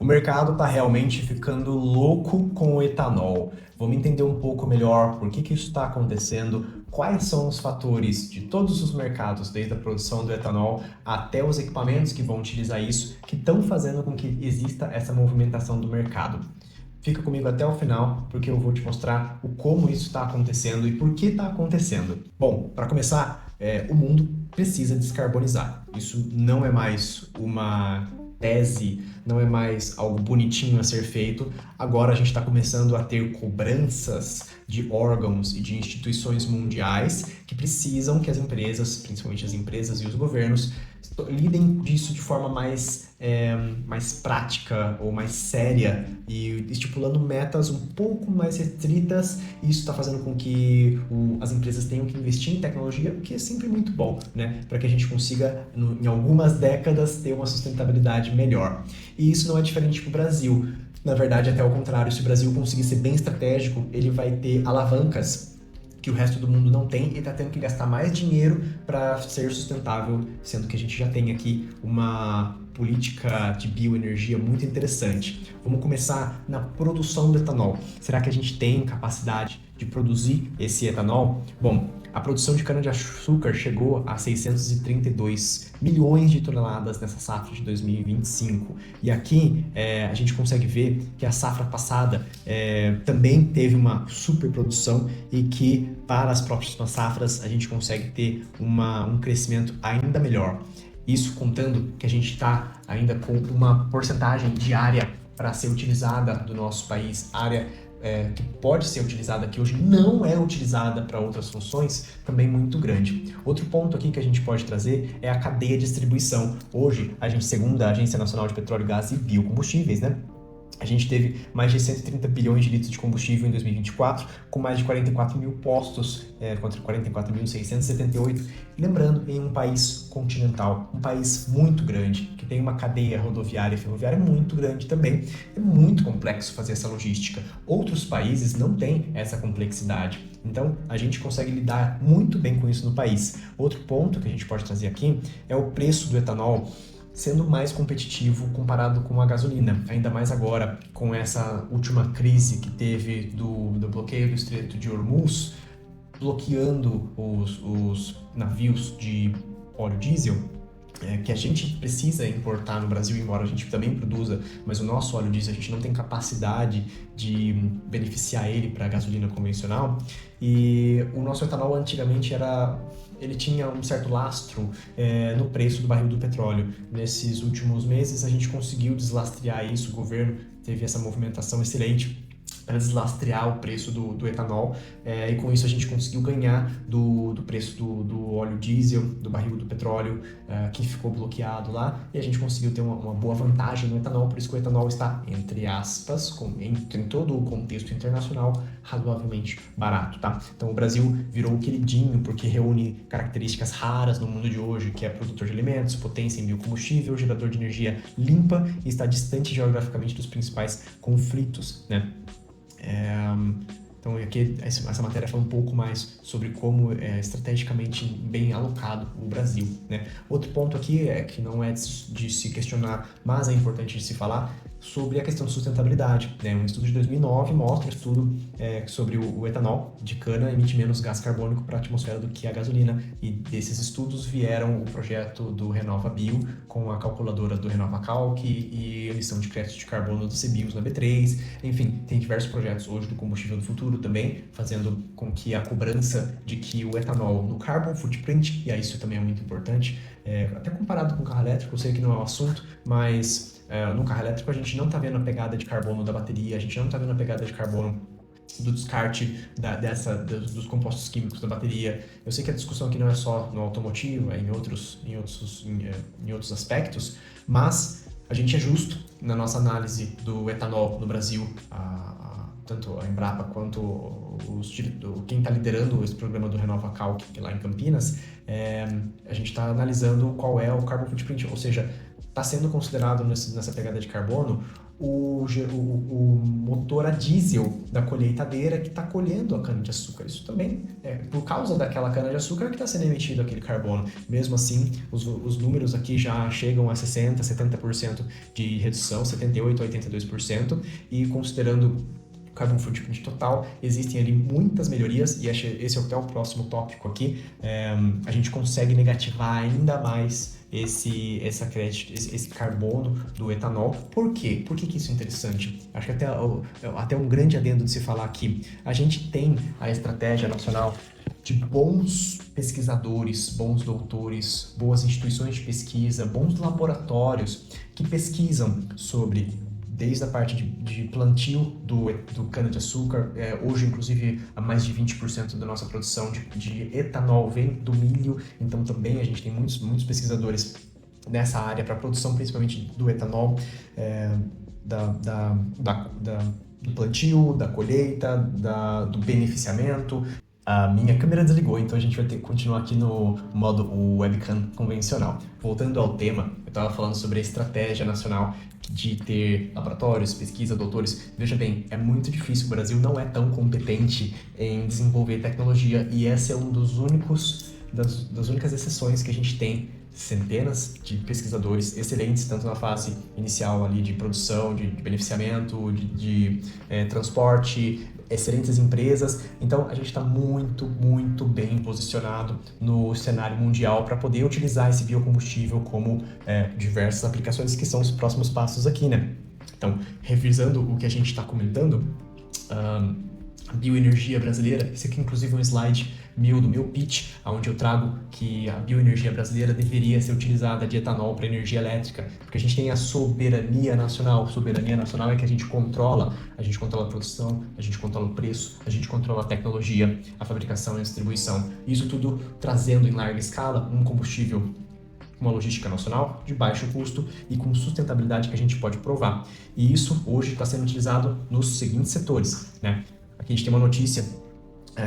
O mercado está realmente ficando louco com o etanol. Vamos entender um pouco melhor por que isso está acontecendo, quais são os fatores de todos os mercados, desde a produção do etanol até os equipamentos que vão utilizar isso, que estão fazendo com que exista essa movimentação do mercado. Fica comigo até o final, porque eu vou te mostrar o como isso está acontecendo e por que está acontecendo. Bom, para começar, o mundo precisa descarbonizar. Isso não é mais uma tese, não é mais algo bonitinho a ser feito. Agora a gente está começando a ter cobranças de órgãos e de instituições mundiais que precisam que as empresas, principalmente as empresas e os governos, lidem disso de forma mais prática ou mais séria e estipulando metas um pouco mais restritas. Isso está fazendo com que as empresas tenham que investir em tecnologia, o que é sempre muito bom, né? Para que a gente consiga, em algumas décadas, ter uma sustentabilidade melhor. E isso não é diferente para o Brasil. Na verdade, até o contrário, se o Brasil conseguir ser bem estratégico, ele vai ter alavancas que o resto do mundo não tem e está tendo que gastar mais dinheiro para ser sustentável, sendo que a gente já tem aqui uma política de bioenergia muito interessante. Vamos começar na produção do etanol. Será que a gente tem capacidade de produzir esse etanol? Bom, a produção de cana-de-açúcar chegou a 632 milhões de toneladas nessa safra de 2025. E aqui a gente consegue ver que a safra passada também teve uma superprodução e que para as próximas safras a gente consegue ter um crescimento ainda melhor. Isso contando que a gente está ainda com uma porcentagem de área para ser utilizada do nosso país, área que pode ser utilizada, que hoje não é utilizada para outras funções, também muito grande. Outro ponto aqui que a gente pode trazer é a cadeia de distribuição. Hoje, a gente, segundo a Agência Nacional de Petróleo, Gás e Biocombustíveis, né? A gente teve mais de 130 bilhões de litros de combustível em 2024, com mais de 44 mil postos, contra 44.678. Lembrando, em um país continental, um país muito grande, que tem uma cadeia rodoviária e ferroviária muito grande também. É muito complexo fazer essa logística. Outros países não têm essa complexidade. Então, a gente consegue lidar muito bem com isso no país. Outro ponto que a gente pode trazer aqui é o preço do etanol sendo mais competitivo comparado com a gasolina, ainda mais agora com essa última crise que teve do bloqueio do Estreito de Hormuz, bloqueando os navios de óleo diesel, que a gente precisa importar no Brasil, embora a gente também produza, mas o nosso óleo diesel a gente não tem capacidade de beneficiar ele para a gasolina convencional. E o nosso etanol antigamente ele tinha um certo lastro no preço do barril do petróleo. Nesses últimos meses a gente conseguiu deslastrear isso, o governo teve essa movimentação excelente para deslastrear o preço do etanol, e com isso a gente conseguiu ganhar do preço do óleo diesel, do barril do petróleo, que ficou bloqueado lá, e a gente conseguiu ter uma boa vantagem no etanol, por isso que o etanol está, entre aspas, em todo o contexto internacional, razoavelmente barato, tá? Então o Brasil virou o queridinho porque reúne características raras no mundo de hoje, que é produtor de alimentos, potência em biocombustível, gerador de energia limpa e está distante geograficamente dos principais conflitos, né? Então aqui essa matéria fala um pouco mais sobre como é estrategicamente bem alocado o Brasil, né? Outro ponto aqui que não é de se questionar, mas é importante de se falar sobre a questão de sustentabilidade, né? Um estudo de 2009 mostra um estudo sobre o etanol de cana emite menos gás carbônico para a atmosfera do que a gasolina, e desses estudos vieram o projeto do Renova Bio com a calculadora do Renova Calc e emissão de crédito de carbono do CBIOS na B3. Enfim, tem diversos projetos hoje do combustível do futuro também, fazendo com que a cobrança de que o etanol no carbon footprint, e isso também é muito importante, até comparado com o carro elétrico, eu sei que não é o assunto, mas no carro elétrico a gente não está vendo a pegada de carbono da bateria, a gente não está vendo a pegada de carbono do descarte dos compostos químicos da bateria. Eu sei que a discussão aqui não é só no automotivo, é em outros aspectos, mas a gente é justo na nossa análise do etanol no Brasil. Tanto a Embrapa quanto quem está liderando esse programa do Renova Calc, que é lá em Campinas, a gente está analisando qual é o carbon footprint, ou seja, está sendo considerado nessa pegada de carbono o motor a diesel da colheitadeira que está colhendo a cana-de-açúcar. Isso também é por causa daquela cana-de-açúcar que está sendo emitido aquele carbono. Mesmo assim, os números aqui já chegam a 60%, 70% de redução, 78% a 82%, e considerando carbon footprint total, existem ali muitas melhorias, e esse é até o próximo tópico aqui. A gente consegue negativar ainda mais esse carbono do etanol. Por quê? Por que isso é interessante? Acho que até um grande adendo de se falar aqui. A gente tem a estratégia nacional de bons pesquisadores, bons doutores, boas instituições de pesquisa, bons laboratórios que pesquisam sobre desde a parte de plantio do cana-de-açúcar. Hoje, inclusive, mais de 20% da nossa produção de etanol vem do milho, então também a gente tem muitos pesquisadores nessa área para a produção, principalmente do etanol, do plantio, da colheita, do beneficiamento. A minha câmera desligou, então a gente vai ter que continuar aqui no modo webcam convencional. Voltando ao tema, eu estava falando sobre a estratégia nacional de ter laboratórios, pesquisa, doutores. Veja bem, é muito difícil, o Brasil não é tão competente em desenvolver tecnologia, e essa é das únicas exceções que a gente tem. Centenas de pesquisadores excelentes, tanto na fase inicial ali de produção, de beneficiamento, de transporte, excelentes empresas. Então a gente está muito bem posicionado no cenário mundial para poder utilizar esse biocombustível como diversas aplicações, que são os próximos passos aqui, né? Então, revisando o que a gente está comentando, a bioenergia brasileira, esse aqui inclusive é um slide do meu pitch, onde eu trago que a bioenergia brasileira deveria ser utilizada de etanol para energia elétrica, porque a gente tem a soberania nacional. Soberania nacional é que a gente controla a produção, a gente controla o preço, a gente controla a tecnologia, a fabricação e a distribuição. Isso tudo trazendo em larga escala um combustível com uma logística nacional de baixo custo e com sustentabilidade que a gente pode provar. E isso hoje está sendo utilizado nos seguintes setores, né? Aqui a gente tem uma notícia: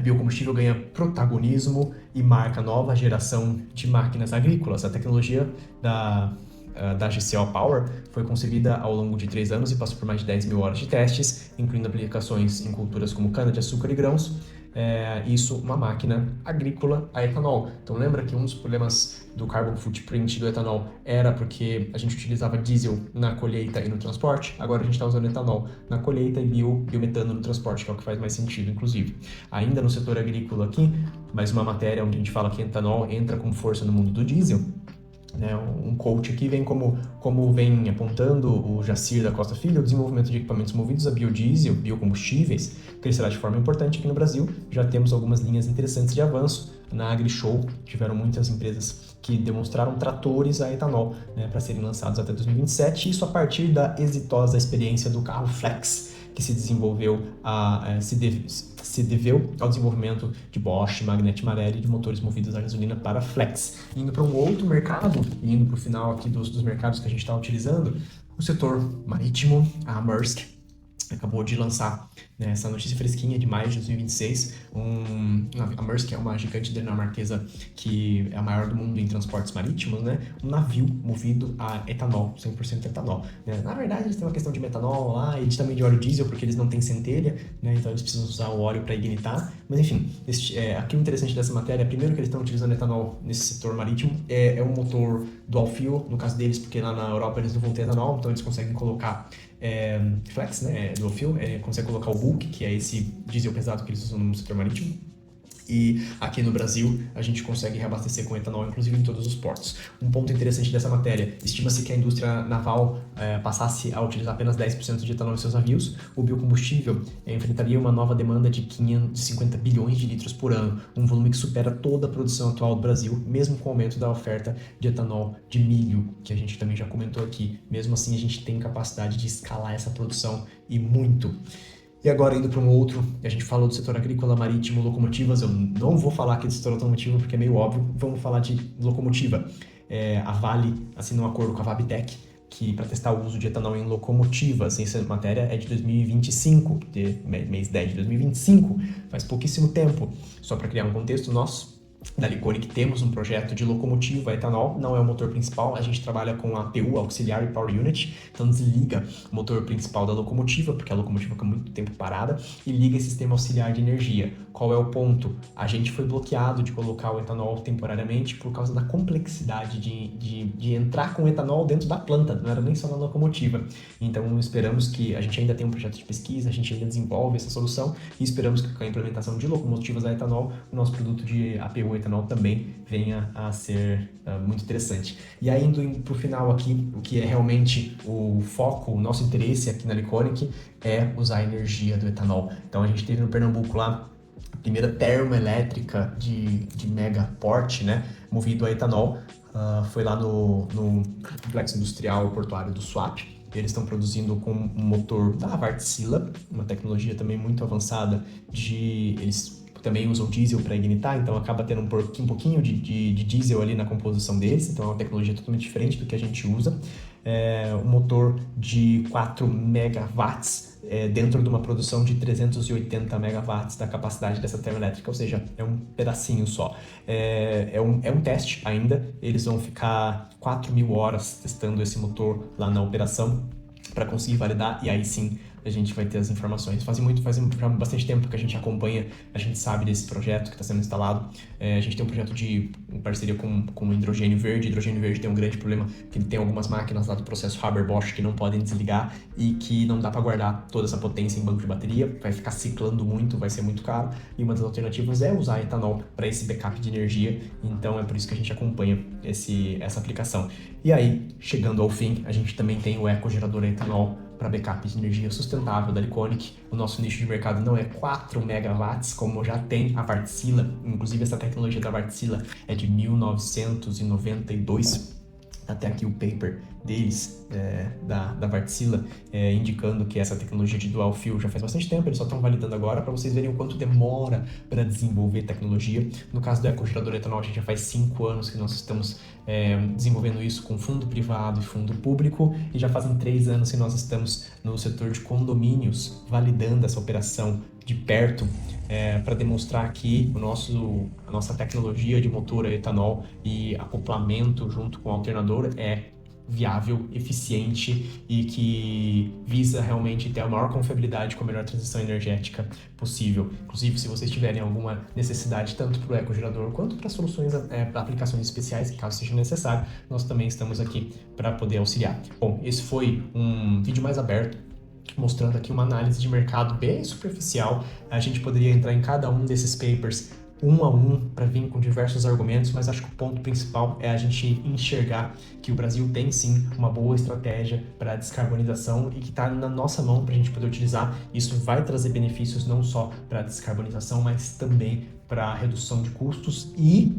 biocombustível ganha protagonismo e marca nova geração de máquinas agrícolas. A tecnologia da GCO Power foi concebida ao longo de 3 anos e passou por mais de 10 mil horas de testes, incluindo aplicações em culturas como cana-de-açúcar e grãos. Isso, uma máquina agrícola a etanol. Então lembra que um dos problemas do carbon footprint do etanol era porque a gente utilizava diesel na colheita e no transporte. Agora a gente está usando etanol na colheita e biometano no transporte, que é o que faz mais sentido, inclusive. Ainda no setor agrícola aqui, mais uma matéria onde a gente fala que etanol entra com força no mundo do diesel. Um coach aqui vem como vem apontando o Jacir da Costa Filho: o desenvolvimento de equipamentos movidos a biodiesel, biocombustíveis, crescerá de forma importante aqui no Brasil. Já temos algumas linhas interessantes de avanço. Na AgriShow tiveram muitas empresas que demonstraram tratores a etanol, para serem lançados até 2027, isso a partir da exitosa experiência do carro Flex, que se desenvolveu se deveu ao desenvolvimento de Bosch, Magneti Marelli, de motores movidos a gasolina para flex. Indo para um outro mercado, indo para o final aqui dos mercados que a gente está utilizando, o setor marítimo, a Maersk acabou de lançar, essa notícia fresquinha de maio de 2026. A Maersk é uma gigante dinamarquesa que é a maior do mundo em transportes marítimos, um navio movido a etanol, 100% etanol. Na verdade, eles têm uma questão de metanol lá, e também de óleo diesel, porque eles não têm centelha, então eles precisam usar o óleo para ignitar. Mas enfim, aqui o interessante dessa matéria é, primeiro, que eles estão utilizando etanol nesse setor marítimo. É um motor dual fuel, no caso deles, porque lá na Europa eles não vão ter etanol, então eles conseguem colocar flex, dual fuel, consegue colocar o bulk, que é esse diesel pesado que eles usam no setor marítimo. E aqui no Brasil a gente consegue reabastecer com etanol, inclusive em todos os portos. Um ponto interessante dessa matéria: estima-se que a indústria naval passasse a utilizar apenas 10% de etanol em seus navios. O biocombustível enfrentaria uma nova demanda de 550 bilhões de litros por ano, um volume que supera toda a produção atual do Brasil, mesmo com o aumento da oferta de etanol de milho, que a gente também já comentou aqui. Mesmo assim, a gente tem capacidade de escalar essa produção, e muito. E agora, indo para um outro, a gente falou do setor agrícola, marítimo, locomotivas. Eu não vou falar aqui do setor automotivo porque é meio óbvio, vamos falar de locomotiva. A Vale assinou um acordo com a Vabtec para testar o uso de etanol em locomotivas. Essa matéria é de 2025, mês 10 de 2025, faz pouquíssimo tempo. Só para criar um contexto, nós da Liconic temos um projeto de locomotiva a etanol, não é o motor principal, a gente trabalha com a APU, Auxiliary Power Unit, então desliga o motor principal da locomotiva, porque a locomotiva fica muito tempo parada, e liga esse sistema auxiliar de energia. Qual é o ponto? A gente foi bloqueado de colocar o etanol temporariamente por causa da complexidade de entrar com o etanol dentro da planta, não era nem só na locomotiva. Então esperamos que a gente ainda tem um projeto de pesquisa, a gente ainda desenvolve essa solução e esperamos que com a implementação de locomotivas a etanol, o nosso produto de APU etanol também venha a ser muito interessante. E aí, indo para o final aqui, o que é realmente o foco, o nosso interesse aqui na Liconic é usar a energia do etanol. Então, a gente teve no Pernambuco lá a primeira termoelétrica de mega porte, né, movido a etanol. Foi lá no Complexo Industrial Portuário do Suape. Eles estão produzindo com um motor da Wärtsilä, uma tecnologia também muito avançada eles também usam diesel para ignitar, então acaba tendo um pouquinho de diesel ali na composição deles, então é uma tecnologia totalmente diferente do que a gente usa. Um motor de 4 megawatts dentro de uma produção de 380 megawatts da capacidade dessa termoelétrica, ou seja, é um pedacinho só. É um teste ainda, eles vão ficar 4.000 horas testando esse motor lá na operação para conseguir validar, e aí sim a gente vai ter as informações. Faz já bastante tempo que a gente acompanha, a gente sabe desse projeto que está sendo instalado. A gente tem um projeto de parceria com o hidrogênio verde. O hidrogênio verde tem um grande problema, que ele tem algumas máquinas lá do processo Haber-Bosch que não podem desligar e que não dá para guardar toda essa potência em banco de bateria, vai ficar ciclando muito, vai ser muito caro, e uma das alternativas é usar etanol para esse backup de energia, então é por isso que a gente acompanha essa aplicação. E aí, chegando ao fim, a gente também tem o ecogerador a etanol para backup de energia sustentável da Liconic. O nosso nicho de mercado não é 4 megawatts, como já tem a Wärtsilä. Inclusive, essa tecnologia da Wärtsilä é de 1992. Até aqui o paper deles, da Wärtsilä, indicando que essa tecnologia de dual fuel já faz bastante tempo, eles só estão validando agora para vocês verem o quanto demora para desenvolver tecnologia. No caso do ecogerador etanol, a gente já faz 5 anos que nós estamos desenvolvendo isso com fundo privado e fundo público, e já fazem 3 anos que nós estamos no setor de condomínios validando essa operação de perto, para demonstrar que a nossa tecnologia de motor a etanol e acoplamento junto com o alternador é viável, eficiente e que visa realmente ter a maior confiabilidade com a melhor transição energética possível. Inclusive, se vocês tiverem alguma necessidade tanto para o ecogerador quanto para soluções, para aplicações especiais, caso seja necessário, nós também estamos aqui para poder auxiliar. Bom, esse foi um vídeo mais aberto, mostrando aqui uma análise de mercado bem superficial. A gente poderia entrar em cada um desses papers um a um para vir com diversos argumentos, mas acho que o ponto principal é a gente enxergar que o Brasil tem sim uma boa estratégia para a descarbonização e que está na nossa mão para a gente poder utilizar. Isso vai trazer benefícios não só para a descarbonização, mas também para a redução de custos e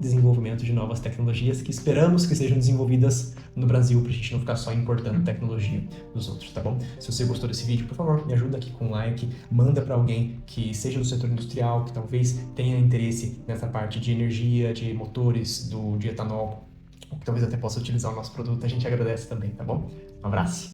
desenvolvimento de novas tecnologias que esperamos que sejam desenvolvidas no Brasil, para a gente não ficar só importando tecnologia dos outros, tá bom? Se você gostou desse vídeo, por favor, me ajuda aqui com um like, manda para alguém que seja do setor industrial, que talvez tenha interesse nessa parte de energia, de motores, de etanol, ou que talvez até possa utilizar o nosso produto, a gente agradece também, tá bom? Um abraço!